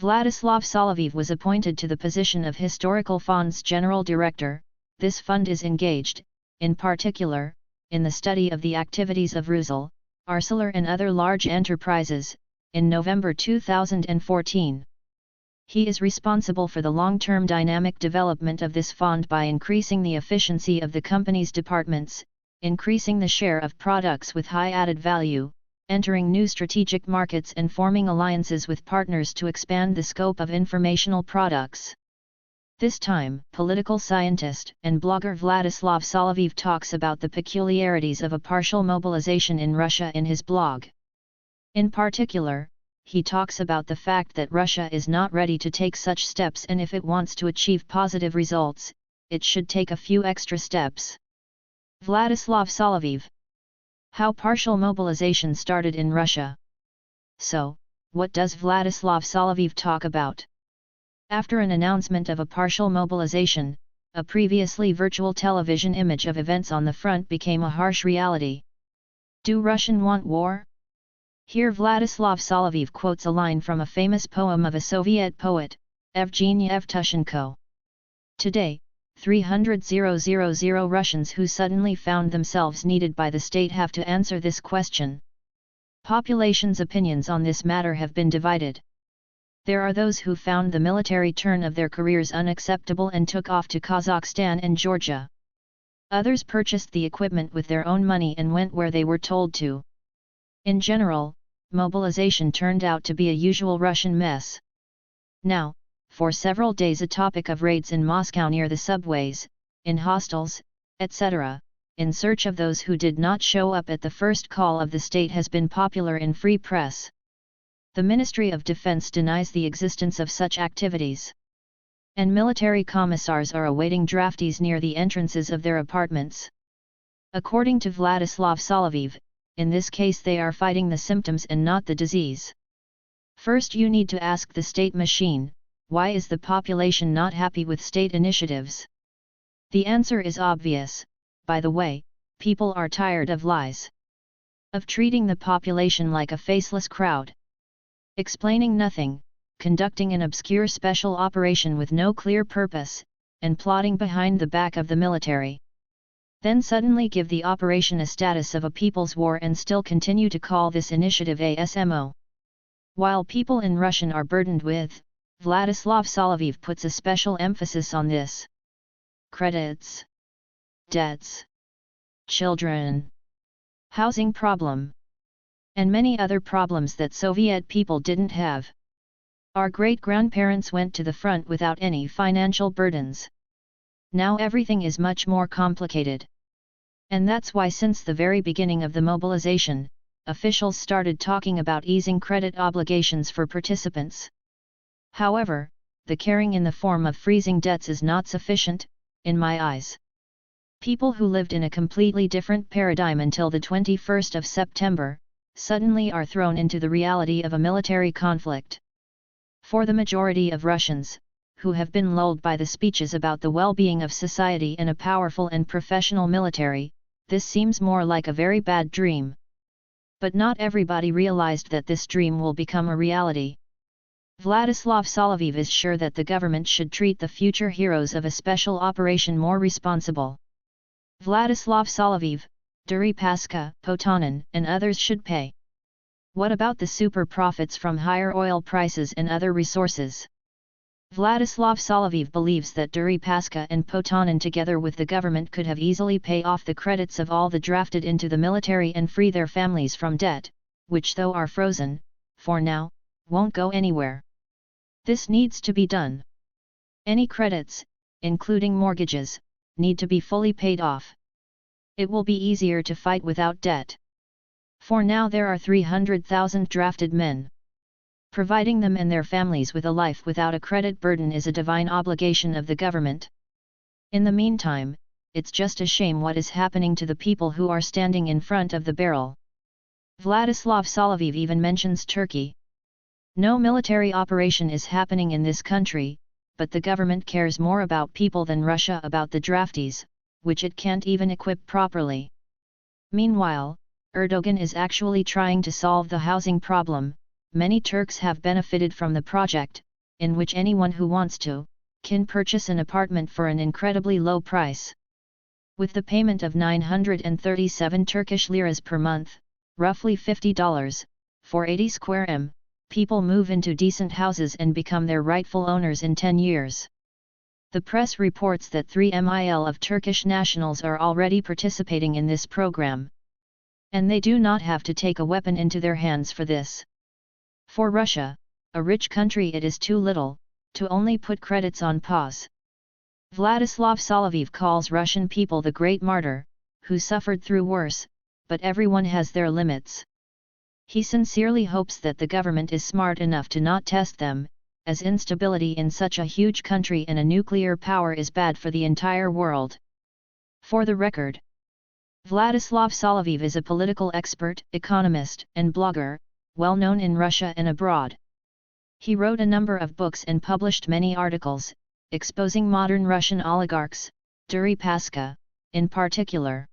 Vladislav Soloviev was appointed to the position of Historical Fund's General Director. This fund is engaged, in particular, in the study of the activities of Rusal, Arcelor and other large enterprises. In November 2014, he is responsible for the long-term dynamic development of this fund by increasing the efficiency of the company's departments, increasing the share of products with high added value, entering new strategic markets and forming alliances with partners to expand the scope of informational products. This time, political scientist and blogger Vladislav Soloviev talks about the peculiarities of a partial mobilization in Russia in his blog. In particular, he talks about the fact that Russia is not ready to take such steps, and if it wants to achieve positive results, it should take a few extra steps. Vladislav Soloviev. How partial mobilization started in Russia. So, what does Vladislav Soloviev talk about? After an announcement of a partial mobilization, a previously virtual television image of events on the front became a harsh reality. Do Russians want war? Here Vladislav Soloviev quotes a line from a famous poem of a Soviet poet, Evgeny Yevtushenko. Today, 300,000 Russians who suddenly found themselves needed by the state have to answer this question. Population's opinions on this matter have been divided. There are those who found the military turn of their careers unacceptable and took off to Kazakhstan and Georgia. Others purchased the equipment with their own money and went where they were told to. In general, mobilization turned out to be a usual Russian mess. Now, for several days a topic of raids in Moscow near the subways, in hostels, etc., in search of those who did not show up at the first call of the state has been popular in free press. The Ministry of Defense denies the existence of such activities. And military commissars are awaiting draftees near the entrances of their apartments. According to Vladislav Soloviev, in this case they are fighting the symptoms and not the disease. First you need to ask the state machine, why is the population not happy with state initiatives? The answer is obvious. By the way, people are tired of lies. Of treating the population like a faceless crowd. Explaining nothing, conducting an obscure special operation with no clear purpose, and plotting behind the back of the military. Then suddenly give the operation a status of a people's war and still continue to call this initiative a SMO. While people in Russian are burdened with, Vladislav Soloviev puts a special emphasis on this. Credits, debts, children, housing problem, and many other problems that Soviet people didn't have. Our great-grandparents went to the front without any financial burdens. Now everything is much more complicated. And that's why since the very beginning of the mobilization, officials started talking about easing credit obligations for participants. However, the caring in the form of freezing debts is not sufficient, in my eyes. People who lived in a completely different paradigm until the 21st of September, suddenly are thrown into the reality of a military conflict. For the majority of Russians, who have been lulled by the speeches about the well-being of society and a powerful and professional military, this seems more like a very bad dream. But not everybody realized that this dream will become a reality. Vladislav Soloviev is sure that the government should treat the future heroes of a special operation more responsible. Vladislav Soloviev, Deripaska, Potanin, and others should pay. What about the super profits from higher oil prices and other resources? Vladislav Soloviev believes that Deripaska and Potanin together with the government could have easily pay off the credits of all the drafted into the military and free their families from debt, which though are frozen, for now, won't go anywhere. This needs to be done. Any credits, including mortgages, need to be fully paid off. It will be easier to fight without debt. For now there are 300,000 drafted men. Providing them and their families with a life without a credit burden is a divine obligation of the government. In the meantime, it's just a shame what is happening to the people who are standing in front of the barrel. Vladislav Soloviev even mentions Turkey. No military operation is happening in this country, but the government cares more about people than Russia about the draftees, which it can't even equip properly. Meanwhile, Erdogan is actually trying to solve the housing problem. Many Turks have benefited from the project, in which anyone who wants to, can purchase an apartment for an incredibly low price. With the payment of 937 Turkish liras per month, roughly $50, for 80 square m, people move into decent houses and become their rightful owners in 10 years. The press reports that 3 mil of Turkish nationals are already participating in this program. And they do not have to take a weapon into their hands for this. For Russia, a rich country, it is too little, to only put credits on pause. Vladislav Soloviev calls Russian people the great martyr, who suffered through worse, but everyone has their limits. He sincerely hopes that the government is smart enough to not test them, as instability in such a huge country and a nuclear power is bad for the entire world. For the record, Vladislav Soloviev is a political expert, economist, and blogger, well known in Russia and abroad. He wrote a number of books and published many articles, exposing modern Russian oligarchs, Deripaska, in particular.